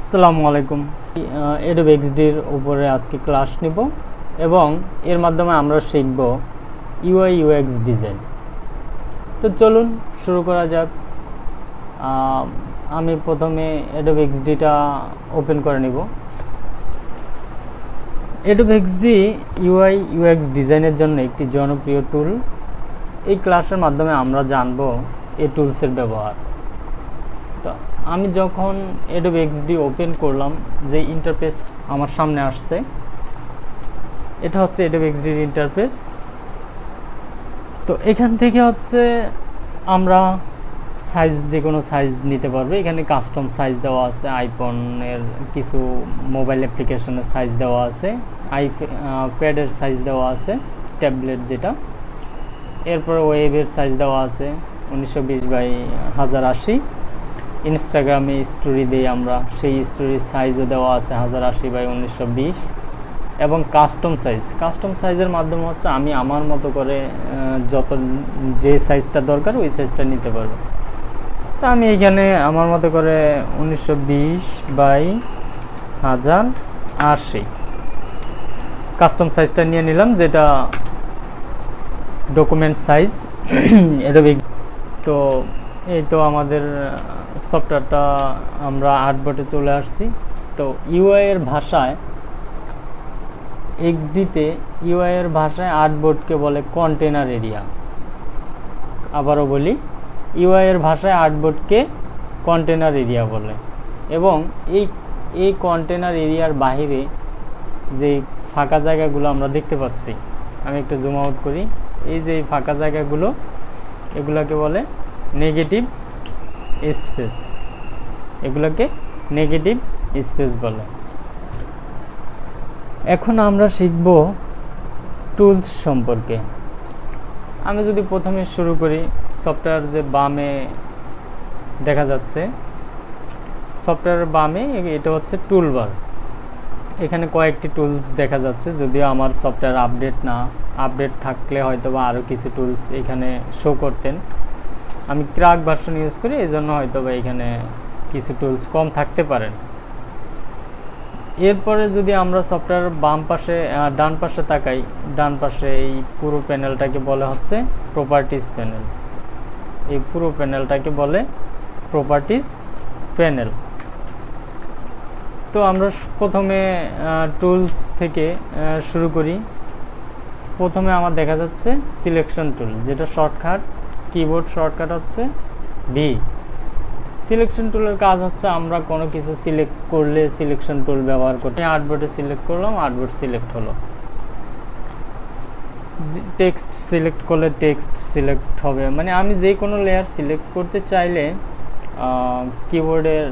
আসসালামু আলাইকুম। অ্যাডোবি এক্সডির উপরে আজকে ক্লাস নিব এবং এর মাধ্যমে আমরা শিখব ইউআই ইউএক্স ডিজাইন। তো চলুন শুরু করা যাক। আমি প্রথমে অ্যাডোবি এক্সডিটা ওপেন করে নিব। অ্যাডোবি এক্সডি ইউআই ইউএক্স ডিজাইনের জন্য একটি জনপ্রিয় টুল। এই ক্লাসের মাধ্যমে আমরা জানব এই টুলসের ব্যবহার। তো আমি যখন অ্যাডোবি এক্সডি ওপেন করলাম, যে ইন্টারফেস আমার সামনে আসছে, এটা হচ্ছে অ্যাডোবি এক্সডির ইন্টারফেস। তো এখান থেকে হচ্ছে আমরা সাইজ, যে কোনো সাইজ নিতে পারবো। এখানে কাস্টম সাইজ দেওয়া আছে, আইফোনের কিছু মোবাইল অ্যাপ্লিকেশনের সাইজ দেওয়া আছে, প্যাডের সাইজ দেওয়া আছে, ট্যাবলেট যেটা। এরপর ওয়েবের সাইজ দেওয়া আছে 1920x1080। ইনস্টাগ্রামে স্টোরি দিই আমরা, সেই স্টোরির সাইজও দেওয়া আছে 1080x1920। এবং কাস্টম সাইজের মাধ্যমে হচ্ছে আমি আমার মতো করে যে সাইজটা দরকার ওই সাইজটা নিতে পারবো। তো আমি এখানে আমার মতো করে 1920x1080 কাস্টম সাইজটা নিয়ে নিলাম, যেটা ডকুমেন্ট সাইজ অ্যাডোবি। তো এই তো আমাদের সফটওয়্যারটা আমরা আর্টবোর্ডে চলে আসছি। তো ইউআই এর ভাষায়, এক্সডিতে ইউআই এর ভাষায় আর্টবোর্ডকে বলে কন্টেনার এরিয়া। আবারও বলি, ইউআই এর ভাষায় আর্টবোর্ডকে কন্টেনার এরিয়া বলে। এবং এই কন্টেনার এরিয়ার বাইরে যে ফাঁকা জায়গাগুলো আমরা দেখতে পাচ্ছি, আমি একটু জুম আউট করি। এই যে ফাঁকা জায়গাগুলো, এগুলোকে বলে নেগেটিভ স্পেস। এগুলোকে নেগেটিভ স্পেস বলে। এখন আমরা শিখব টুলস সম্পর্কে। আমি যদি প্রথমে শুরু করি, সফটওয়্যার যে বামে দেখা যাচ্ছে, সফটওয়্যারের বামে এটা হচ্ছে টুলবার। এখানে কয়েকটি টুলস দেখা যাচ্ছে, যদিও আমার সফটওয়্যার আপডেট থাকলে হয়তো বা আরও কিছু টুলস এখানে শো করতেন। আমি ক্র্যাক ভার্সন ইউজ করি, এই জন্য হয়তো বা এখানে কিছু টুলস কম থাকতে পারেন। এরপরে যদি আমরা সফটওয়্যার ডান পাশে তাকাই, ডান পাশে এই পুরো প্যানেলটাকে বলে হচ্ছে প্রপার্টিজ প্যানেল। এই পুরো প্যানেলটাকে বলে প্রপার্টিজ প্যানেল। তো আমরা প্রথমে টুলস থেকে শুরু করি। প্রথমে আমার দেখা যাচ্ছে সিলেকশন টুল, যেটা শর্টকাট, কিবোর্ড শর্টকাট হচ্ছে ভি। সিলেকশন টুলের কাজ হচ্ছে আমরা কোনো কিছু সিলেক্ট করলে সিলেকশন টুল ব্যবহার করতে। আর্টবোর্ডে সিলেক্ট করলাম, আর্টবোর্ড সিলেক্ট হলো। টেক্সট সিলেক্ট করলে টেক্সট সিলেক্ট হবে। মানে আমি যে কোনো লেয়ার সিলেক্ট করতে চাইলে কিবোর্ডের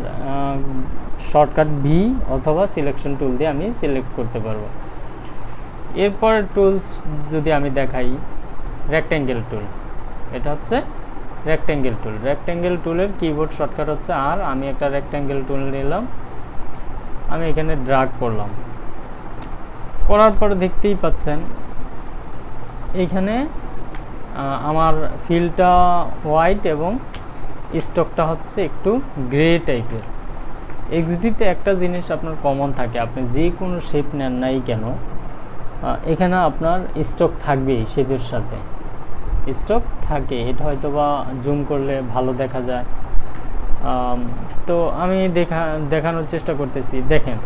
শর্টকাট ভি অথবা সিলেকশন টুল দিয়ে আমি সিলেক্ট করতে পারবো। এরপর টুলস যদি আমি দেখাই, রেক্ট্যাঙ্গেল টুল। এটা হচ্ছে রেক্ট্যাঙ্গেল টুলের কিবোর্ড শর্টকাট হচ্ছে আর। আমি একটা রেক্ট্যাঙ্গেল টুল নিলাম, আমি এখানে ড্র্যাগ করলাম। করার পর দেখতেই পাচ্ছেন এইখানে আমার ফিলটা হোয়াইট এবং স্টকটা হচ্ছে একটু গ্রে টাইপের। এক্সডিতে একটা জিনিস আপনার কমন থাকে, আপনি যে কোনো শেপ নেন নাই কেন, এখানে আপনার স্টক থাকবেই, শেপের সাথে স্টক থাকে। এটা হয়তো বা জুম করলে ভালো দেখা যায়। তো আমি দেখানোর চেষ্টা করতেছি। দেখেন,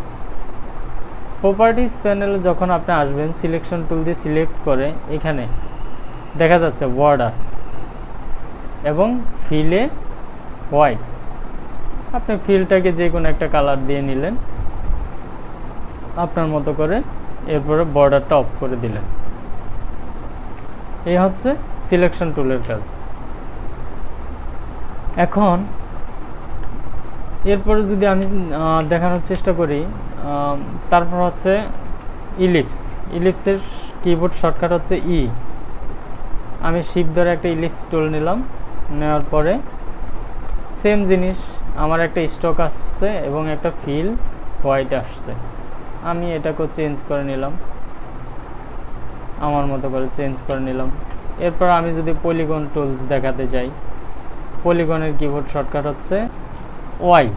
প্রপার্টিজ প্যানেলে যখন আপনি আসবেন, সিলেকশন টুল দিয়ে সিলেক্ট করে এখানে দেখা যাচ্ছে বর্ডার এবং ফিলে হোয়াইট। আপনি ফিলটাকে যে কোনো একটা কালার দিয়ে নিলেন আপনার মতো করে, এরপরে বর্ডারটা অফ করে দিলেন। এই হচ্ছে সিলেকশন টুলের কাজ। এখন এরপরে যদি আমি দেখানোর চেষ্টা করি, তারপর হচ্ছে ইলিপসের কিবোর্ড শর্টকাট হচ্ছে ই। আমি শিফট ধরে একটা ইলিপস টুল নিলাম, নেওয়ার পরে সেম জিনিস, আমার একটা স্টক আসছে এবং একটা ফিল হোয়াইট আসছে। আমি এটাকেও চেঞ্জ করে নিলাম, আমার মতো করে চেঞ্জ করে নিলাম। এরপর আমি যদি পলিগন টুলস দেখাতে যাই, পলিগনের কিবোর্ড শর্টকাট হচ্ছে ওয়াই।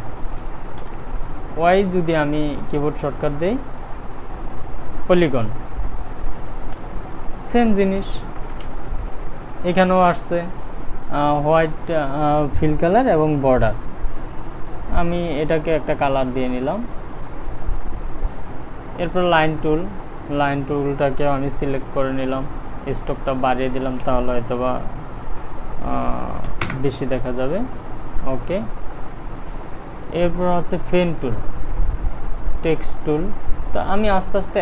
ওয়াই যদি আমি কিবোর্ড শর্টকাট দেই পলিগন, সেম জিনিস এখানেও আসছে হোয়াইট ফিল কালার এবং বর্ডার। আমি এটাকে একটা কালার দিয়ে নিলাম। এরপর লাইন টুলটাকেও আমি সিলেক্ট করে নিলাম, স্ট্রোকটা বাড়িয়ে দিলাম, তাহলে হয়তো বা বেশি দেখা যাবে। ওকে, এরপর হচ্ছে পেন টুল, টেক্সট টুল। তো আমি আস্তে আস্তে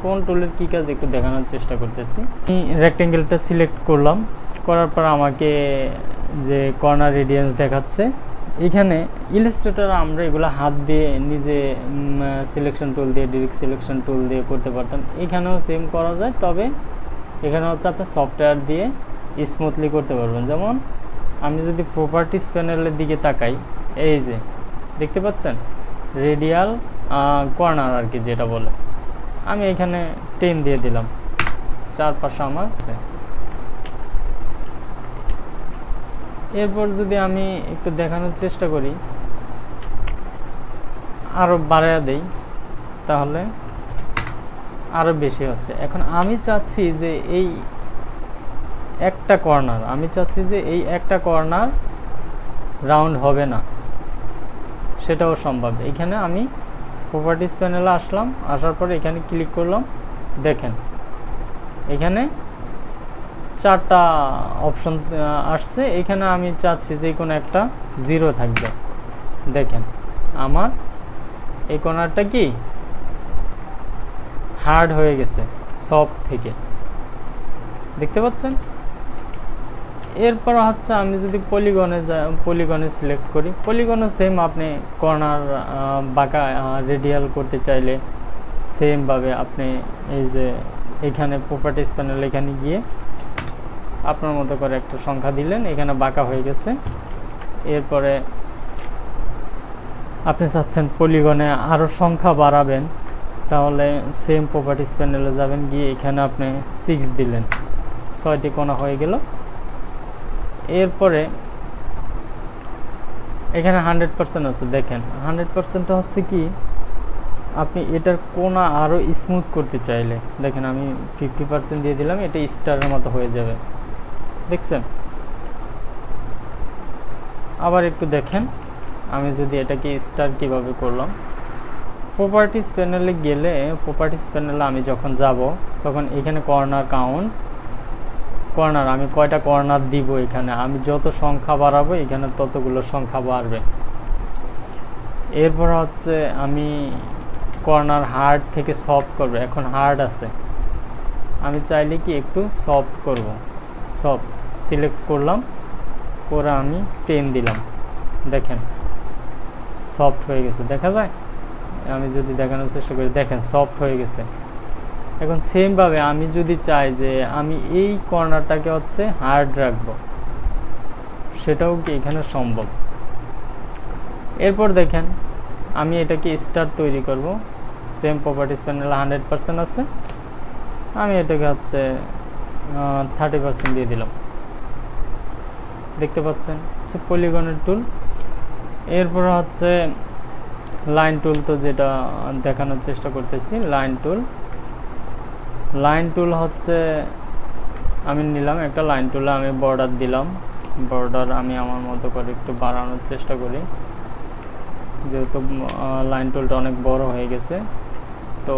কোন টুলের কী কাজ একটু দেখানোর চেষ্টা করতেছি। আমি রেক্টেঙ্গেলটা সিলেক্ট করলাম, করার পর আমাকে যে কর্নার রেডিয়ান্স দেখাচ্ছে, এখানে ইলাস্ট্রেটর আমরা এগুলো হাত দিয়ে নিজে সিলেকশন টুল দিয়ে, ডিরেক্ট সিলেকশন টুল দিয়ে করতে পারতাম। এখানেও সেম করা যায়, তবে এখানে হচ্ছে আপনি সফটওয়্যার দিয়ে স্মুথলি করতে পারবেন। যেমন আমি যদি প্রপার্টিস প্যানেলের দিকে তাকাই, এই যে দেখতে পাচ্ছেন রেডিয়াল কর্নার আর কি যেটা বলে, আমি এখানে 10 দিয়ে দিলাম, চারপাশে আমার আছে। এরপর যদি আমি একটু দেখানোর চেষ্টা করি, আরও বাড়াইয়া দেই, তাহলে আরও বেশি হচ্ছে। এখন আমি চাচ্ছি যে এই একটা কর্নার রাউন্ড হবে না, সেটাও সম্ভব। এখানে আমি প্রপার্টিস প্যানেলে আসলাম, আসার পরে এখানে ক্লিক করলাম, দেখেন এখানে 4টা অপশন আসছে। এখানে আমি চাচ্ছি যে কোনো একটা 0 থাকবে। দেখেন আমার এই কর্নারটা কি হার্ড হয়ে গেছে সফট থেকে, দেখতে পাচ্ছেন। এরপর হচ্ছে আমি যদি পলিগনে সিলেক্ট করি, পলিগনে সেম আপনি কর্নার বাঁকা রেডিয়াল করতে চাইলে সেমভাবে আপনি এই যে এখানে প্রপার্টিস প্যানেল, এখানে গিয়ে আপনার মতো করে একটা সংখ্যা দিলেন, এখানে বাঁকা হয়ে গেছে। এরপরে আপনি চাচ্ছেন পলিগনে আরও সংখ্যা বাড়াবেন, তাহলে সেম প্রপার্টিস প্যানেলে যাবেন, গিয়ে এখানে আপনি 6 দিলেন, 6টি কোণা হয়ে গেল। এরপরে এখানে 100% আছে, দেখেন 100% হচ্ছে কি আপনি এটার কোণা আরও স্মুথ করতে চাইলে, দেখেন আমি 50% দিয়ে দিলাম, এটা স্টারের মতো হয়ে যাবে, দেখছেন। আবার একটু দেখেন, আমি যদি এটাকে স্টার কিভাবে করলাম, প্রপার্টিস প্যানেলে গেলে, প্রপার্টিস প্যানেলে আমি যখন যাব তখন এখানে কর্নার আমি কয়টা কর্নার দিব, এখানে আমি যত সংখ্যা বাড়াবো এখানে ততগুলো সংখ্যা বাড়বে। এরপর হচ্ছে আমি কর্নার হার্ড থেকে সফট করব, এখন হার্ড আছে, আমি চাইলে কি একটু সফট করব, সফট সিলেক্ট করলাম, করে আমি 10 দিলাম, দেখেন সফট হয়ে গেছে, দেখা যায়। আমি যদি দেখানোর চেষ্টা করি, দেখেন সফট হয়ে গেছে। এখন সেমভাবে আমি যদি চাই যে আমি এই কর্নারটাকে হচ্ছে হার্ড রাখবো, সেটাও কি এখানে সম্ভব। এরপর দেখেন আমি এটাকে স্টার তৈরি করব, সেম প্রপার্টিস প্যানেলে 100% আছে, আমি এটাকে হচ্ছে 30% দিয়ে দিলাম, দেখতে পাচ্ছেন হচ্ছে পলিগনের টুল। এরপর হচ্ছে লাইন টুল, তো যেটা দেখানোর চেষ্টা করতেছি, লাইন টুল হচ্ছে আমি নিলাম একটা লাইন টুলে, আমি বর্ডার দিলাম, বর্ডার আমি আমার মতো করে একটু বাড়ানোর চেষ্টা করি, যেহেতু লাইন টুলটা অনেক বড় হয়ে গেছে। তো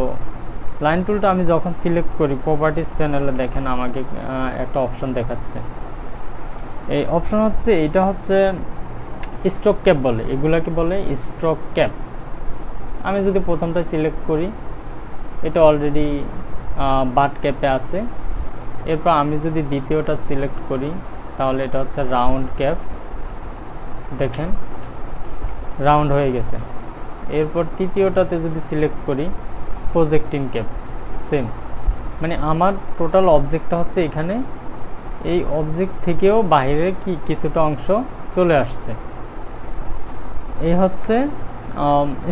লাইন টুলটা আমি যখন সিলেক্ট করি প্রপার্টিস প্যানেলে, দেখেন আমাকে একটা অপশন দেখাচ্ছে, এই অপশন হচ্ছে এটা হচ্ছে স্ট্রোক ক্যাপ বলে, এগুলাকে বলে স্ট্রোক ক্যাপ। আমি যদি প্রথমটা সিলেক্ট করি, এটা অলরেডি বাট ক্যাপে আছে। এরপর আমি যদি দ্বিতীয়টা সিলেক্ট করি, তাহলে এটা হচ্ছে রাউন্ড ক্যাপ, দেখেন রাউন্ড হয়ে গেছে। এরপর তৃতীয়টাতে যদি সিলেক্ট করি প্রজেক্টিং ক্যাপ, সেম, মানে আমার টোটাল অবজেক্টটা হচ্ছে এখানে, এই অবজেক্ট থেকেও বাইরে কিছুটা অংশ চলে আসছে। এই হচ্ছে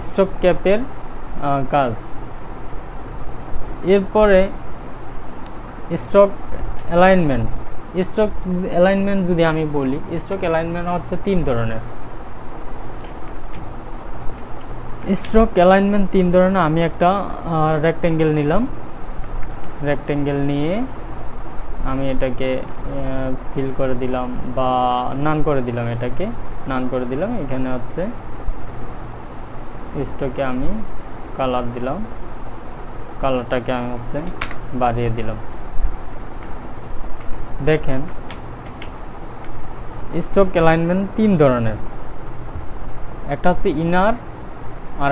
স্ট্রোক ক্যাপের কাজ। এরপরে স্ট্রোক অ্যালাইনমেন্ট যদি আমি বলি, স্ট্রোক অ্যালাইনমেন্ট হচ্ছে 3 ধরনের। স্ট্রোক অ্যালাইনমেন্ট 3 ধরনের। আমি একটা রেক্টেঙ্গেল নিলাম, রেক্টেঙ্গেল নিয়ে আমি এটাকে ফিল করে দিলাম বা নান করে দিলাম, এটাকে নান করে দিলাম। এখানে হচ্ছে স্ট্রোকে আমি কালার দিলাম, কালারটাকে আমি হচ্ছে বাড়িয়ে দিলাম। দেখেন স্ট্রোক অ্যালাইনমেন্ট 3 ধরনের, একটা হচ্ছে ইনার, আর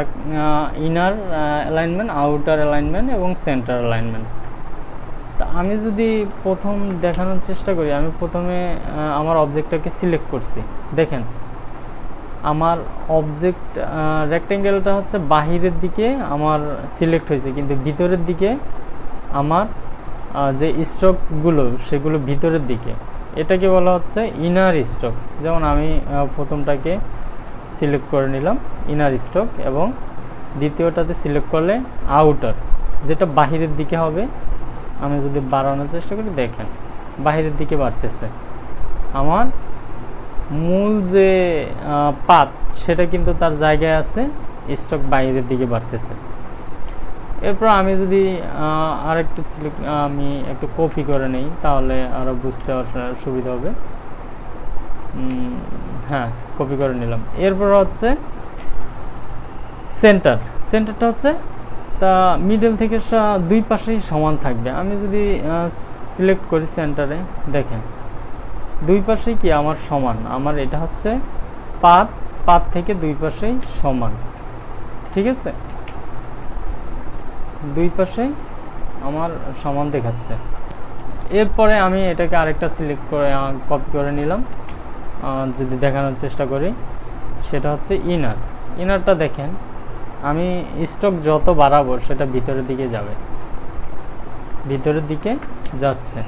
ইনার অ্যালাইনমেন্ট, আউটার অ্যালাইনমেন্ট এবং সেন্টার অ্যালাইনমেন্ট। তা আমি যদি প্রথম দেখানোর চেষ্টা করি, আমি প্রথমে আমার অবজেক্টটাকে সিলেক্ট করছি। দেখেন আমার অবজেক্ট রেক্টেঙ্গেলটা হচ্ছে বাহিরের দিকে আমার সিলেক্ট হয়েছে, কিন্তু ভিতরের দিকে আমার যে স্ট্রোকগুলো সেগুলো ভিতরের দিকে, এটাকে বলা হচ্ছে ইনার স্ট্রোক। যেমন আমি প্রথমটাকে সিলেক্ট করে নিলাম ইনার স্ট্রোক, এবং দ্বিতীয়টাতে সিলেক্ট করলে আউটার, যেটা বাহিরের দিকে হবে। আমি যদি বাড়ানোর চেষ্টা করি, দেখেন বাহিরের দিকে বাড়তেছে। আমার মূল যে পাত সেটা কিন্তু তার জায়গায় আছে, স্ট্রোক বাইরের দিকে বাড়তেছে। এরপর আমি যদি আরেকটু আমি একটু কপি করে নেই, তাহলে আরও বুঝতে সুবিধা হবে। হ্যাঁ, কপি করে নিলাম। এরপর হচ্ছে সেন্টার। সেন্টারটা হচ্ছে তা মিডল থেকে দুই পাশেই সমান থাকবে। আমি যদি সিলেক্ট করি সেন্টারে, দেখেন দুই পাশেই কি আমার সমান। আমার এটা হচ্ছে পাত থেকে দুই পাশেই সমান, ঠিক আছে, দুই পাশেই আমার সমান দেখাচ্ছে। এরপরে আমি এটাকে আরেকটা সিলেক্ট করে কপি করে নিলাম। যদি দেখানোর চেষ্টা করি, সেটা হচ্ছে ইনার। ইনারটা দেখেন আমি স্ট্রোক যত বাড়াবো সেটা ভিতরের দিকে যাবে, ভিতরের দিকে যাচ্ছে।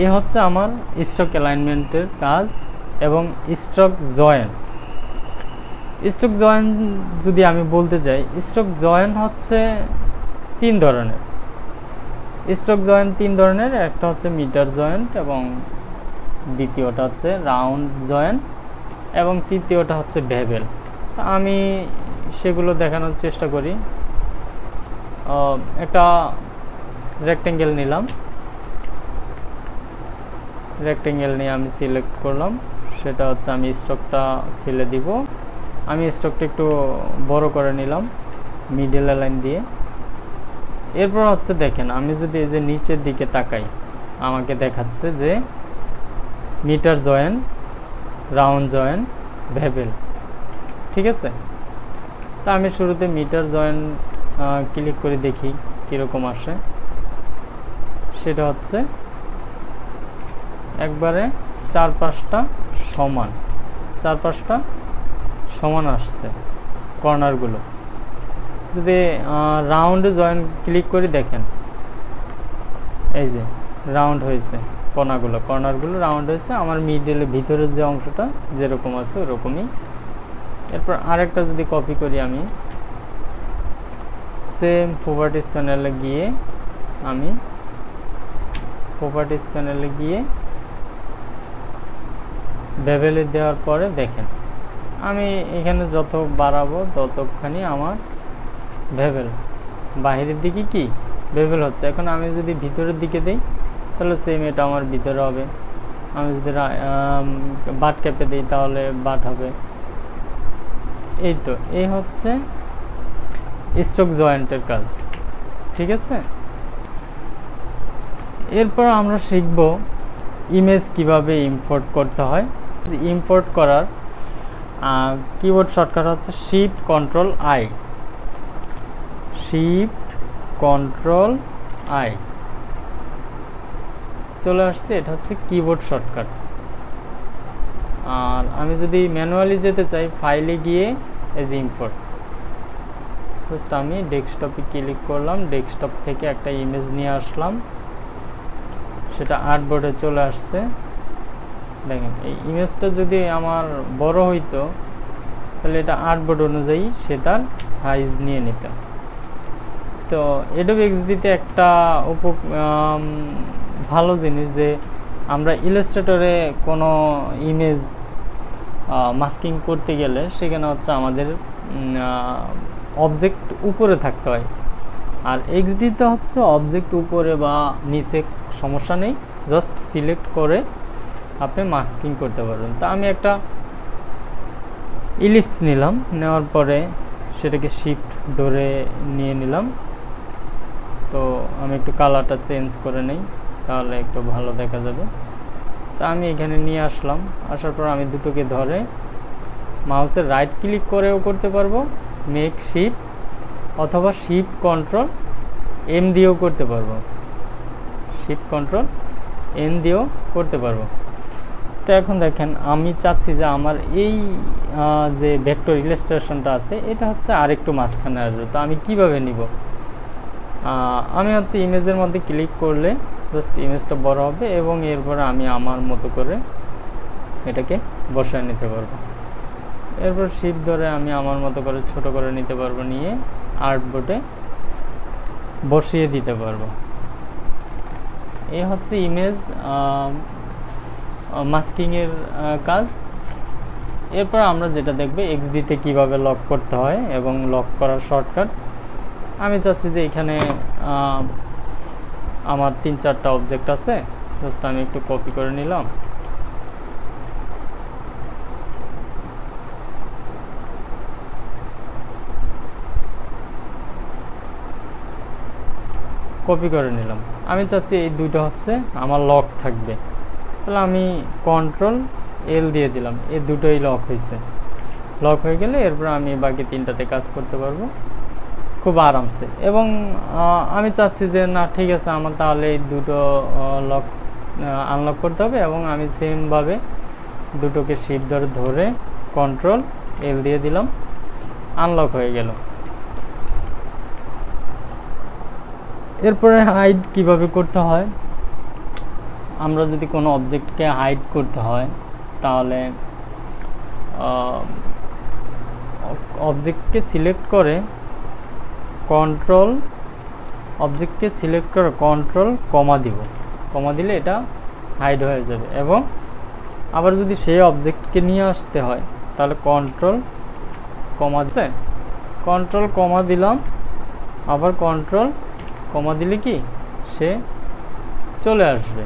এ হচ্ছে আমার স্ট্রোক অ্যালাইনমেন্টের কাজ। এবং স্ট্রোক জয়েন, স্ট্রোক জয়েন যদি আমি বলতে চাই, স্ট্রোক জয়েন হচ্ছে 3 ধরনের। স্ট্রোক জয়েন 3 ধরনের, একটা হচ্ছে মিটার জয়েন্ট, এবং দ্বিতীয়টা হচ্ছে রাউন্ড জয়েন্ট, এবং তৃতীয়টা হচ্ছে বেভেল। আমি সেগুলো দেখানোর চেষ্টা করি। একটা রেক্টেঙ্গেল নিলাম, রেক্টেঙ্গেল নিয়ে আমি সিলেক্ট করলাম, সেটা হচ্ছে আমি স্ট্রোকটা ফেলে দিব। আমি স্ট্রোকটা একটু বড় করে নিলাম মিডল লাইন দিয়ে। এরপর হচ্ছে দেখেন আমি যদি এই যে নিচের দিকে তাকাই, আমাকে দেখাচ্ছে যে mitre join, round join, bevel, ঠিক আছে। তা আমি শুরুতে মিটার জয়েন ক্লিক করে দেখি কীরকম আসে। সেটা হচ্ছে একবারে 4-5টা সমান, 4-5টা সমান আসছে কর্নারগুলো। যদি রাউন্ডে জয়েন ক্লিক করি, দেখেন এই যে রাউন্ড হয়েছে, কর্নারগুলো রাউন্ড হয়েছে। আমার মিডলের ভিতরের যে অংশটা যেরকম আছে ওরকমই। এরপর আরেকটা যদি কপি করি, আমি সেম প্রপার্টিজ প্যানেলে গিয়ে বেভেলে দেওয়ার পরে দেখেন আমি এখানে যত বাড়াবো ততখানি আমার বেভেল বাহিরের দিকে কি বেভেল হচ্ছে। এখন আমি যদি ভিতরের দিকে দিই, তাহলে সেম এটা আমার ভিতরে হবে। আমি যদি বাট ক্যাপে দিই, তাহলে বাট হবে। এই তো, এই হচ্ছে স্ট্রোক জয়েন্টের কাজ, ঠিক আছে। এরপর আমরা শিখব ইমেজ কিভাবে ইম্পোর্ট করতে হয়। ইম্পোর্ট করার কিবোর্ড শর্টকাট হচ্ছে shift control I, shift control I চলে আসছে। এটা হচ্ছে কিবোর্ড শর্টকাট। আর আমি যদি ম্যানুয়ালি যেতে চাই, ফাইলে গিয়ে এজ ইম্পোর্ট, জাস্ট আমি ডেস্কটপে ক্লিক করলাম, ডেস্কটপ থেকে একটা ইমেজ নিয়ে আসলাম, সেটা আর্টবোর্ডে চলে আসছে। দেখেন এই ইমেজটা যদি আমার বড় হইতো, তাহলে এটা আর্টবোর্ড অনুযায়ী সে তার সাইজ নিয়ে নিত। তো অ্যাডোবি এক্সডিতে একটা ভালো জিনিস যে আমরা ইলাস্ট্রেটরে কোনো ইমেজ মাস্কিং করতে গেলে সেখানে হচ্ছে আমাদের অবজেক্ট উপরে থাকতে হয়, আর এক্সডিতে হচ্ছে অবজেক্ট উপরে বা নিচে সমস্যা নেই, জাস্ট সিলেক্ট করে আপনি মাস্কিং করতে পারবেন। তো আমি একটা ইলিপস নিলাম, নেওয়ার পরে সেটাকে শিফট ধরে নিয়ে নিলাম। তো আমি একটু কালারটা চেঞ্জ করে নেই, তাহলে একটু ভালো দেখা যাবে। তো আমি এখানে নিয়ে আসলাম, আসার পর আমি দুটোকে ধরে মাউসের রাইট ক্লিক করেও করতে পারবো মেক শিফট, অথবা শিফট কন্ট্রোল এম দিয়েও করতে পারবো, শিফট কন্ট্রোল এন দিয়েও করতে পারবো। তো এখন দেখেন আমি চাচ্ছি যে আমার এই যে ভেক্টর ইলাস্ট্রেশনটা আছে এটা হচ্ছে আরেকটু মাঝখানে আসবে। তো আমি কিভাবে নিব? আমি হচ্ছে ইমেজের মধ্যে ক্লিক করলে জাস্ট ইমেজটা বড় হবে এবং এরপরে আমি আমার মতো করে এটাকে বসায় নিতে পারবো। এরপর শিফট ধরে আমি আমার মতো করে ছোট করে নিতে পারবো, নিয়ে আর্টবোর্ডে বসিয়ে দিতে পারবো। এই হচ্ছে ইমেজ মাস্কিংয়ের কাজ। এরপর আমরা যেটা দেখব এক্সডিতে কিভাবে লক করতে হয় এবং লক করার শর্টকাট। আমি চাচ্ছি যে এখানে আমার 3-4টা অবজেক্ট আছে, জাস্ট আমি একটু কপি করে নিলাম। কপি করে নিলাম, আমি চাচ্ছি এই দুটো হচ্ছে আমার লক থাকবে, তাহলে আমি কন্ট্রোল এল দিয়ে দিলাম, এই দুটোই লক হয়েছে। লক হয়ে গেলে এরপর আমি বাকি 3টাতে কাজ করতে পারবো খুব আরামসে। এবং আমি চাচ্ছি যে না ঠিক আছে, আমার তাহলে এই দুটো লক আনলক করতে হবে, এবং আমি সেমভাবে দুটোকে শিফট ধরে কন্ট্রোল এল দিয়ে দিলাম, আনলক হয়ে গেল। এরপরে হাইড কিভাবে করতে হয়, আমরা যদি কোনো অবজেক্টকে হাইড করতে হয় তাহলে অবজেক্টকে সিলেক্ট করে কন্ট্রোল কমা দিব, কমা দিলে এটা হাইড হয়ে যাবে। এবং আবার যদি সেই অবজেক্টকে নিয়ে আসতে হয় তাহলে কন্ট্রোল কমা দিলাম, আবার কন্ট্রোল কমা দিলে কি সে চলে আসবে।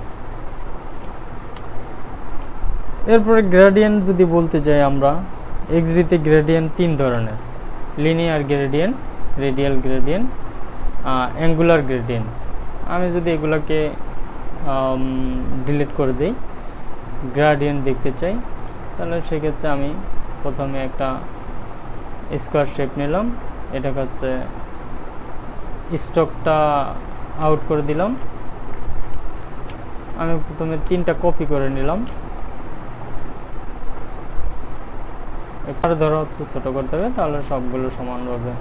এরপরে গ্রেডিয়েন্ট যদি বলতে যাই, আমরা এক্সডিতে গ্রেডিয়েন্ট 3 ধরনের, linear gradient, radial gradient, angular gradient. আমি যদি এগুলোকে ডিলিট করে দিই, গ্রেডিয়েন্ট দেখতে চাই, তাহলে সেক্ষেত্রে আমি প্রথমে একটা স্কোয়ার শেপ নিলাম, এটা হচ্ছে স্টকটা আউট করে দিলাম। আমি প্রথমে 3টা কপি করে নিলাম, এবারে ধরো হচ্ছে ছোট করতে হবে, তাহলে সবগুলো সমানভাবে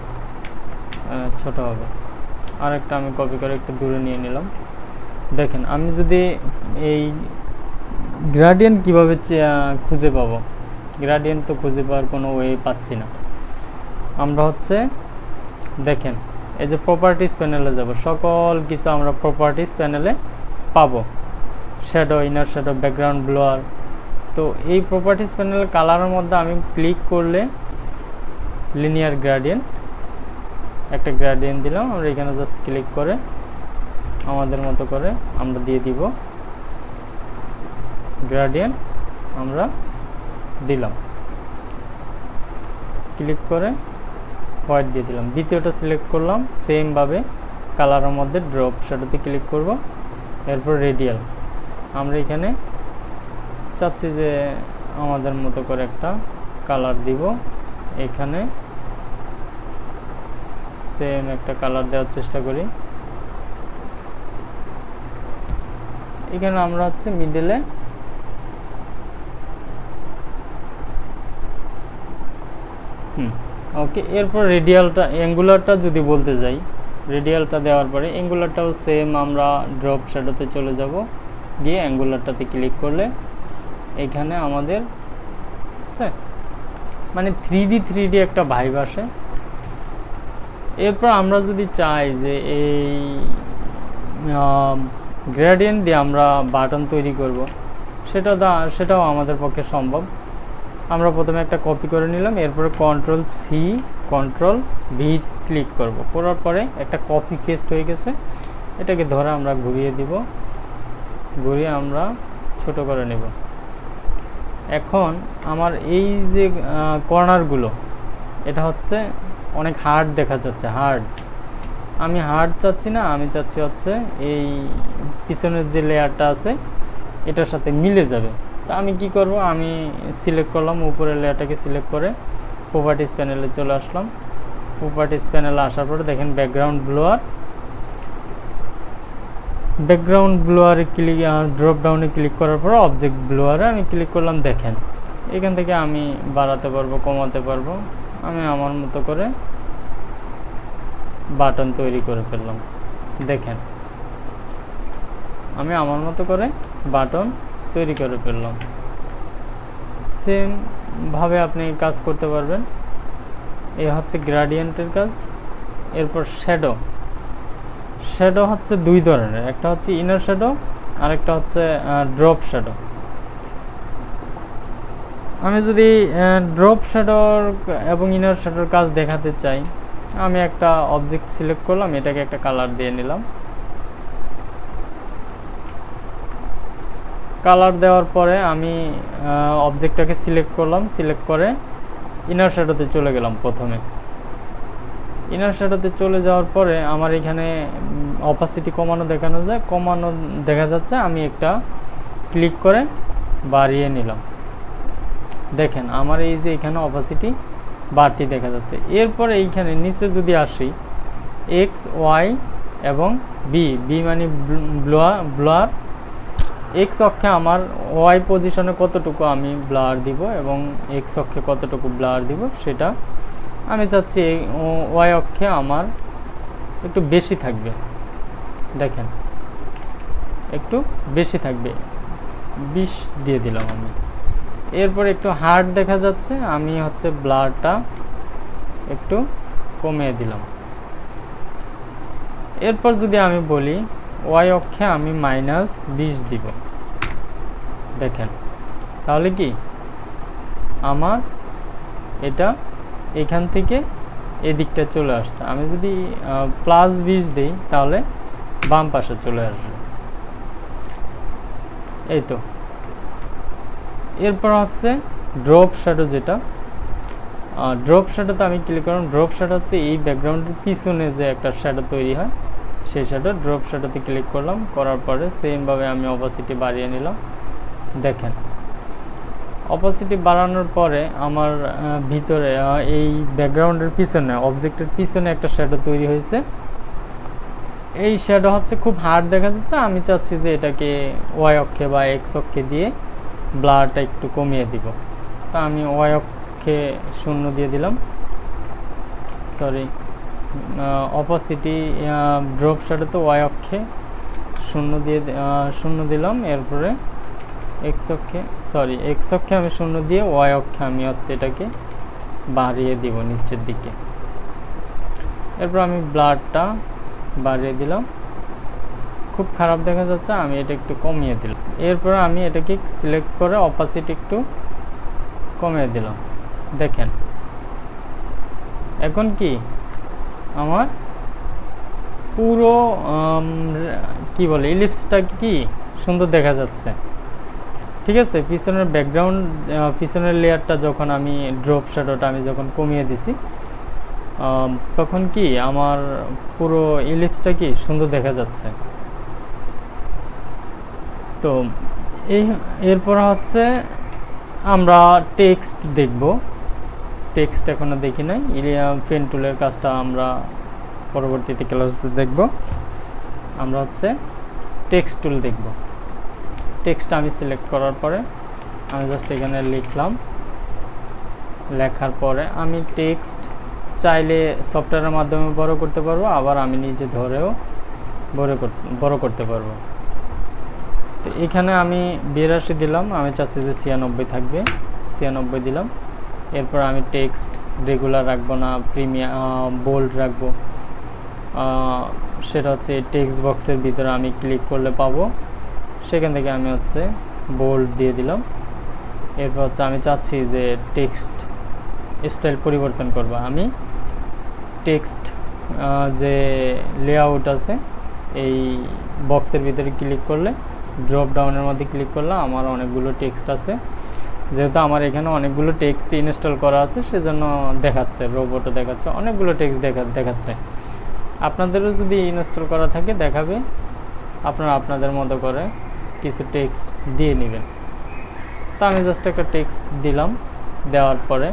ছোট হবে। আরেকটা আমি কপি করে একটু দূরে নিয়ে নিলাম। দেখেন আমি যদি এই গ্রেডিয়েন্ট কিভাবে খুঁজে পাবো, গ্রেডিয়েন্ট তো খুঁজে পাওয়ার কোনো ওয়ে পাচ্ছি না। আমরা হচ্ছে দেখেন এই যে প্রপার্টিস প্যানেলে যাব, সকল কিছু আমরা প্রপার্টিস প্যানেলে পাবো, shadow, inner shadow, background blower. তো এই প্রপার্টিস প্যানেলের কালারের মধ্যে আমি ক্লিক করলে লিনিয়ার গ্রেডিয়েন্ট, একটা গ্রেডিয়েন্ট দিলাম, আমরা এখানে জাস্ট ক্লিক করে আমাদের মতো করে আমরা দিয়ে দিব গ্রেডিয়েন্ট, আমরা দিলাম, ক্লিক করে হোয়াইট দিয়ে দিলাম। দ্বিতীয়টা সিলেক্ট করলাম, সেমভাবে কালারের মধ্যে ড্রপ শ্যাডোতে ক্লিক করব। এরপর রেডিয়াল, আমরা এখানে চাচ্ছি যে আমাদের মতো করে একটা কালার দিব, এখানে সেম একটা কালার দেওয়ার চেষ্টা করি। এখানে আমরা হচ্ছে মিডলে ওকে। এরপর রেডিয়ালটা, অ্যাঙ্গুলারটা যদি বলতে যাই, রেডিয়ালটা দেওয়ার পরে অ্যাঙ্গুলারটাও সেম, আমরা ড্রপ শ্যাডোতে চলে যাব, গিয়ে অ্যাঙ্গুলারটাতে ক্লিক করলে এখানে আমাদের মানে 3D একটা ভাইব আসে। এরপর আমরা যদি চাই যে এই গ্রেডিয়েন্ট দিয়ে আমরা বাটন তৈরি করব, সেটাও আমাদের পক্ষে সম্ভব। আমরা প্রথমে একটা কপি করে নিলাম, এরপরে control C control V click করব, করার পরে একটা কপি পেস্ট হয়ে গেছে। এটাকে ধরে আমরা ঘুরিয়ে দিব, ঘুরিয়ে আমরা ছোট করে নেব। এখন আমার এই যে কর্নারগুলো, এটা হচ্ছে অনেক হার্ড দেখা যাচ্ছে, হার্ড। আমি হার্ড চাচ্ছি না, আমি চাচ্ছি হচ্ছে এই পিছনের যে লেয়ারটা আছে এটার সাথে মিলে যাবে। তো আমি কি করব, আমি সিলেক্ট করলাম, উপরের লেয়ারটাকে সিলেক্ট করে প্রপার্টিজ প্যানেলে চলে আসলাম। প্রপার্টিজ প্যানেলে আসার পরে দেখেন ব্যাকগ্রাউন্ড ব্লোয়ারে ক্লিক, ড্রপ ডাউনে ক্লিক করার পর অবজেক্ট ব্লোয়ারে আমি ক্লিক করলাম। দেখেন এখান থেকে আমি বাড়াতে পারবো, কমাতে পারবো। আমি আমার মতো করে বাটন তৈরি করে ফেললাম। দেখেন আমি আমার মতো করে বাটন তৈরি করে ফেললাম। সেম ভাবে আপনি কাজ করতে পারবেন। এই হচ্ছে গ্রেডিয়েন্টের কাজ। এরপর শ্যাডো। শ্যাডো হচ্ছে দুই ধরনের, একটা হচ্ছে ইনার শ্যাডো আর একটা হচ্ছে ড্রপ শ্যাডো। আমি যদি ড্রপ শ্যাডোর এবং ইনার শ্যাডোর কাজ দেখাতে চাই, আমি একটা অবজেক্ট সিলেক্ট করলাম, এটাকে একটা কালার দিয়ে নিলাম। কালার দেওয়ার পরে আমি অবজেক্টটাকে সিলেক্ট করলাম, সিলেক্ট করে ইনার শ্যাডোতে চলে গেলাম। প্রথমে ইনার শ্যাডোতে চলে যাওয়ার পরে আমার এখানে অপাসিটি কমানো দেখানো যায়, কমানো দেখা যাচ্ছে। আমি একটা ক্লিক করে বাড়িয়ে নিলাম। দেখেন আমার এই যে এখানে অপাসিটি বাড়তি দেখা যাচ্ছে। এরপরে এইখানে নিচে যদি আসি, এক্স ওয়াই এবং বি মানে ব্লার, এক্স অক্ষে আমার ওয়াই পজিশনে কতটুকু আমি ব্লার দিব এবং এক্স অক্ষে কতটুকু ব্লার দিব সেটা আমি চাচ্ছি ওয়াই অক্ষে আমার একটু বেশি থাকবে। দেখেন একটু বেশি থাকবে, 20 দিয়ে দিলাম আমি। এরপর একটু হার্ড দেখা যাচ্ছে, আমি হচ্ছে ব্লারটা একটু কমিয়ে দিলাম। এরপর যদি আমি বলি ওয়াই অক্ষে আমি -20 দিব। দেখেন তাহলে কি আমার এটা এখান থেকে এদিকটা চলে আসছে। আমি যদি +20 দিই তাহলে বাম পাশে চলে আসবে। এই তো। এরপর হচ্ছে ড্রপ শ্যাডো, যেটা ড্রপ শ্যাডোতে আমি ক্লিক করলাম। ড্রপ শ্যাডো হচ্ছে এই ব্যাকগ্রাউন্ডের পিছনে যে একটা শ্যাডো তৈরি হয় সেই শ্যাডো। ড্রপ শ্যাডোতে ক্লিক করলাম, করার পরে সেমভাবে আমি অপাসিটি বাড়িয়ে নিলাম। দেখেন অপাসিটি বাড়ানোর পরে আমার ভিতরে এই ব্যাকগ্রাউন্ডের পিছনে, অবজেক্টের পিছনে একটা শ্যাডো তৈরি হয়েছে। এই শ্যাডো হচ্ছে খুব হার্ড দেখা যাচ্ছে। আমি চাচ্ছি যে এটাকে ওয়াই অক্ষে বা এক্স অক্ষে দিয়ে ব্লারটা একটু কমিয়ে দিব। তা আমি ওয়াই অক্ষে 0 দিয়ে দিলাম, সরি অপাসিটি ড্রপ শ্যাডোতে ওয়াই অক্ষে 0 দিলাম। এরপরে এক্স অক্ষে আমি 0 দিয়ে ওয়াই অক্ষে আমি হচ্ছে এটাকে বাড়িয়ে দিব নিচের দিকে। এরপর আমি ব্লারটা বাড়িয়ে দিলাম, খুব খারাপ দেখা যাচ্ছে, আমি এটা একটু কমিয়ে দিলাম। এরপর আমি এটাকে সিলেক্ট করে অপাসিটি একটু কমিয়ে দিলাম। দেখেন এখন কি আমার পুরো কি বলে ইলিপসটা কি সুন্দর দেখা যাচ্ছে। ঠিক আছে, পিছনের ব্যাকগ্রাউন্ড, পিছনের লেয়ারটা যখন আমি ড্রপ শ্যাডোটা আমি যখন কমিয়ে দিছি তখন কি আমার পুরো ইলিপসটা কি সুন্দর দেখা যাচ্ছে। তো এরপর হচ্ছে আমরা টেক্সট দেখব। টেক্সট এখনো দেখি নাই, পেন টুলের কাজটা আমরা পরবর্তীতে ক্লাসে দেখব। আমরা হচ্ছে টেক্সট টুল দেখব। টেক্সট আমি সিলেক্ট করার পরে আমি জাস্ট এখানে লিখলাম। লেখার পরে আমি টেক্সট চাইলে সফটওয়্যারের মাধ্যমে বড় করতে পারবো, আবার আমি নিজে ধরেও বড় করতে পারবো। তো এখানে আমি 82 দিলাম, আমি চাচ্ছি যে 96 থাকবে, 96 দিলাম। এরপর আমি টেক্সট রেগুলার রাখবো না, প্রিমিয়াম বোল্ড রাখবো। সেটা হচ্ছে টেক্সট বক্সের ভিতরে আমি ক্লিক করলে পাবো, সেখান থেকে আমি হচ্ছে বোল্ড দিয়ে দিলাম। এরপর হচ্ছে আমি চাচ্ছি যে টেক্সট স্টাইল পরিবর্তন করব। আমি টেক্সট যে লেআউট আছে এই বক্সের ভিতরে ক্লিক করলে, ড্রপ ডাউনের মধ্যে ক্লিক করলে আমার অনেকগুলো টেক্সট আছে। যেহেতু আমার এখানে অনেকগুলো টেক্সট ইনস্টল করা আছে সেজন্য দেখাচ্ছে, রোবটও দেখাচ্ছে, অনেকগুলো টেক্সট দেখাচ্ছে। আপনাদেরও যদি ইনস্টল করা থাকে দেখাবে, আপনারা আপনাদের মতো করে কিছু টেক্সট দিয়ে নেবেন। তো আমি জাস্ট একটা টেক্সট দিলাম, দেওয়ার পরে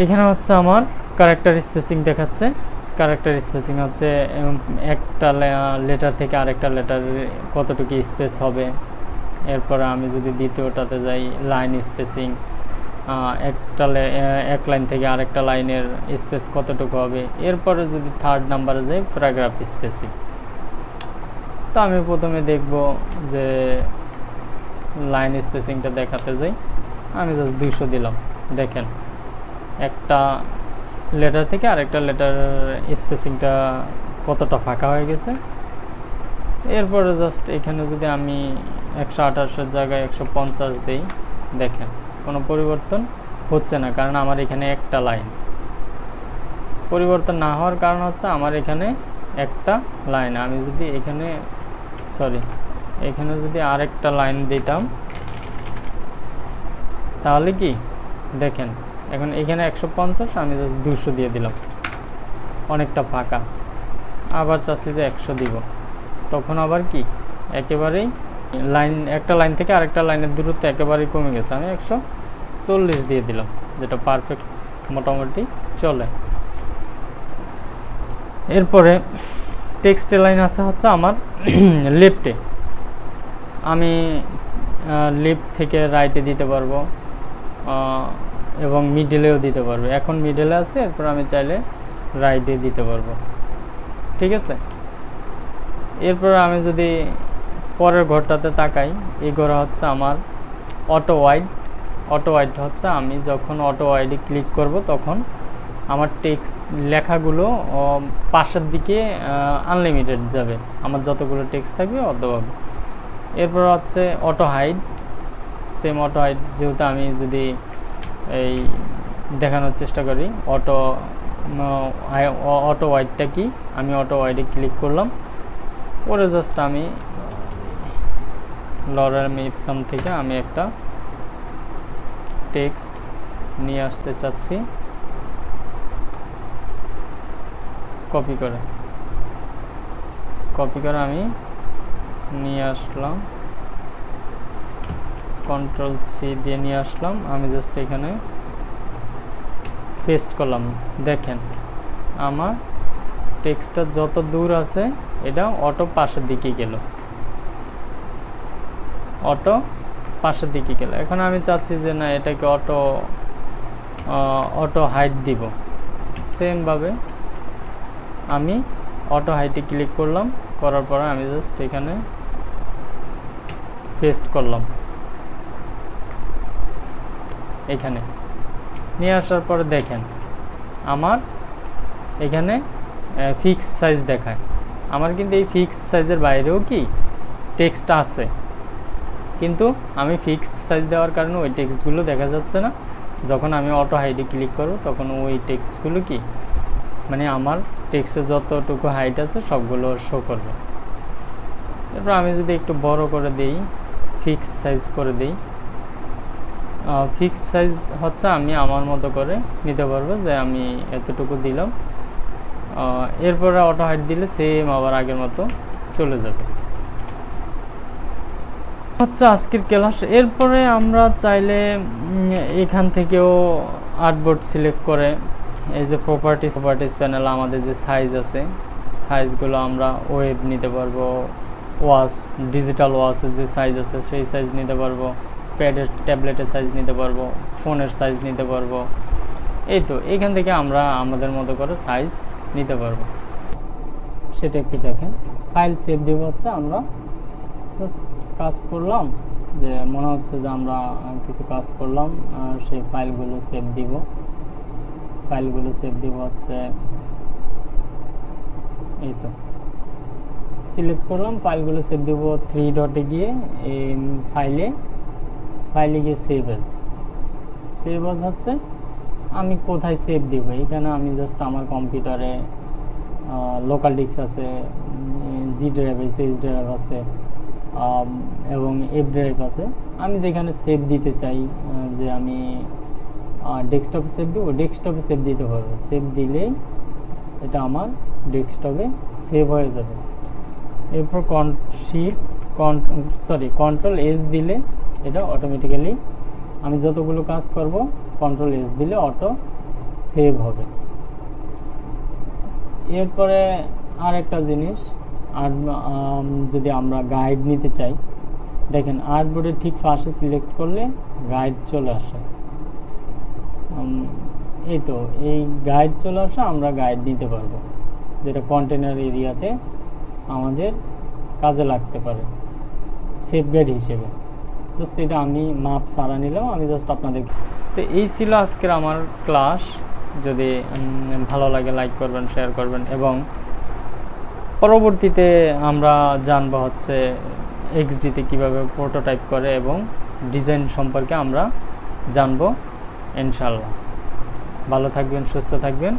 এখানে হচ্ছে আমার ক্যারেক্টার স্পেসিং দেখাচ্ছে। ক্যারেক্টার স্পেসিং হচ্ছে একটা লেটার থেকে আরেকটা লেটারের কতটুকু স্পেস হবে। এরপরে আমি যদি দ্বিতীয়টাতে যাই, লাইন স্পেসিং, এক লাইন থেকে আরেকটা লাইনের স্পেস কতটুকু হবে। এরপরে যদি থার্ড নাম্বারে যাই, প্যারাগ্রাফ স্পেসিং। তো আমি প্রথমে দেখব যে লাইন স্পেসিংটা দেখাতে যাই, আমি জাস্ট 200 দিলাম। দেখেন একটা লেটার থেকে আরেকটা লেটার স্পেসিংটা কতটা ফাঁকা হয়ে গেছে। এরপরে জাস্ট এখানে যদি আমি 128 জায়গায় 150 দিই, দেখেন কোনো পরিবর্তন হচ্ছে না, কারণ আমার এখানে একটা লাইন। পরিবর্তন না হওয়ার কারণ হচ্ছে আমার এখানে একটা লাইন। আমি যদি এখানে যদি আরেকটা লাইন দিতাম তাহলে কি দেখেন এখন এখানে 150, আমি জাস্ট 200 দিয়ে দিলাম, অনেকটা ফাঁকা। আবার চাচ্ছি যে 100 দিব, তখন আবার কি একেবারেই একটা লাইন থেকে আরেকটা লাইনের দূরত্ব একেবারেই কমে গেছে। আমি 140 দিয়ে দিলাম, যেটা পারফেক্ট মোটামুটি চলে। এরপরে টেক্সট লাইন আছে হচ্ছে আমার লেফটে, আমি লেফট থেকে রাইটে দিতে পারবো এবং মিডলেও দিতে পারবো। এখন মিডলে আছে, এরপর আমি চাইলে রাইটে দিতে পারবো, ঠিক আছে। এরপর আমি যদি পরের ঘরটাতে তাকাই, এই ঘর হচ্ছে আমার অটো ওয়াইড। অটো ওয়াইড হচ্ছে আমি যখন অটো ওয়াইডে ক্লিক করব তখন আমার টেক্সট লেখাগুলো পাশের দিকে আনলিমিটেড যাবে, আমার যতগুলো টেক্সট থাকবে অত হবে। এরপর হচ্ছে auto hide, same auto hide. যেহেতু আমি যদি এই দেখানোর চেষ্টা করি অটো ওয়াইডটা কি, আমি অটো ওয়াইডে ক্লিক করলাম, পরে জাস্ট আমি লরেল ইপসাম থেকে আমি একটা টেক্সট নিয়ে আসতে চাচ্ছি, কপি করে আমি নিয়ে আসলাম, Ctrl+C দিয়ে নিয়ে আসলাম। আমি জাস্ট এখানে পেস্ট করলাম। দেখেন আমার টেক্সটটা যত দূর আছে এটা অটো পাশের দিকে গেল, এখন আমি চাচ্ছি যে না, এটাকে অটো হাইট দিব। সেমভাবে আমি অটো হাইটে ক্লিক করলাম, করার পরে আমি জাস্ট এখানে পেস্ট করলাম। এখানে নিয়ে আসার পরে দেখেন আমার এখানে ফিক্সড সাইজ দেখায়। আমার কিন্তু এই ফিক্সড সাইজের বাইরেও কি টেক্সট আছে, কিন্তু আমি ফিক্সড সাইজ দেওয়ার কারণে ওই টেক্সটগুলো দেখা যাচ্ছে না। যখন আমি অটো হাইটে ক্লিক করব তখন ওই টেক্সটগুলো কি মানে আমার টেক্সটে যতটুকু হাইট আছে সবগুলো শো করবে। এরপর আমি যদি একটু বড় করে দেই, ফিক্সড সাইজ করে দেই, ফিক্সড সাইজ হচ্ছে আমি আমার মতো করে নিতে পারবো, যে আমি এতটুকু দিলাম। এরপরে অটো হাইট দিলে সেম আবার আগের মতো চলে যাবে। হচ্ছে আজকের ক্লাস। এরপরে আমরা চাইলে এখান থেকেও আর্টবোর্ড সিলেক্ট করে এই যে প্রপার্টিস প্যানেল আমাদের যে সাইজ আছে, সাইজগুলো আমরা ওয়েব নিতে পারবো, ডিজিটাল ওয়াচের যে সাইজ আছে সেই সাইজ নিতে পারবো, ট্যাবলেটের সাইজ নিতে পারবো, ফোনের সাইজ নিতে পারবো। এই তো এখান থেকে আমরা আমাদের মতো করে সাইজ নিতে পারবো। সেটা একটু দেখেন। ফাইল সেভ দিব হচ্ছে আমরা কাজ করলাম, যে মনে হচ্ছে যে আমরা কিছু কাজ করলাম, আর সেই ফাইলগুলো সেভ দিব। হচ্ছে এই তো সিলেক্ট করলাম, ফাইলগুলো সেভ দিব 3 ডটে গিয়ে এই ফাইলে ফাইলে গিয়ে সেভ এজ হচ্ছে আমি কোথায় সেভ দিব। এখানে আমি জাস্ট আমার কম্পিউটারে লোকাল ডিস্ক আছে, জি ড্রাইভ আছে, এইচ ড্রাইভ আছে এবং এফ ড্রাইভ আছে। আমি যেখানে সেভ দিতে চাই, যে আমি ডেস্কটপে সেভ দিব, ডেস্কটপে সেভ দিতে পারবো। সেভ দিলেই এটা আমার ডেস্কটপে সেভ হয়ে যাবে। এরপর কন্ট্রোল এস দিলে এটা অটোমেটিক্যালি আমি যতগুলো কাজ করব কন্ট্রোল এস দিলে অটো সেভ হবে। এরপরে আর একটা জিনিস, আর যদি আমরা গাইড নিতে চাই, দেখেন আর্টবোর্ডের ঠিক পাশে সিলেক্ট করলে গাইড চলে আসে। এই তো এই গাইড চলে আসে, আমরা গাইড নিতে পারবো, যেটা কন্টেনার এরিয়াতে আমাদের কাজে লাগতে পারে সেফ গাইড হিসেবে। জাস্ট এটা আমি মাপ সারা নিলাম, আমি জাস্ট আপনাদের। তো এই ছিল আজকের আমার ক্লাস। যদি ভালো লাগে লাইক করবেন, শেয়ার করবেন, এবং পরবর্তীতে আমরা জানবো হচ্ছে এক্সডিতে কীভাবে প্রোটোটাইপ করে এবং ডিজাইন সম্পর্কে আমরা জানবো ইনশাল্লাহ। ভালো থাকবেন, সুস্থ থাকবেন।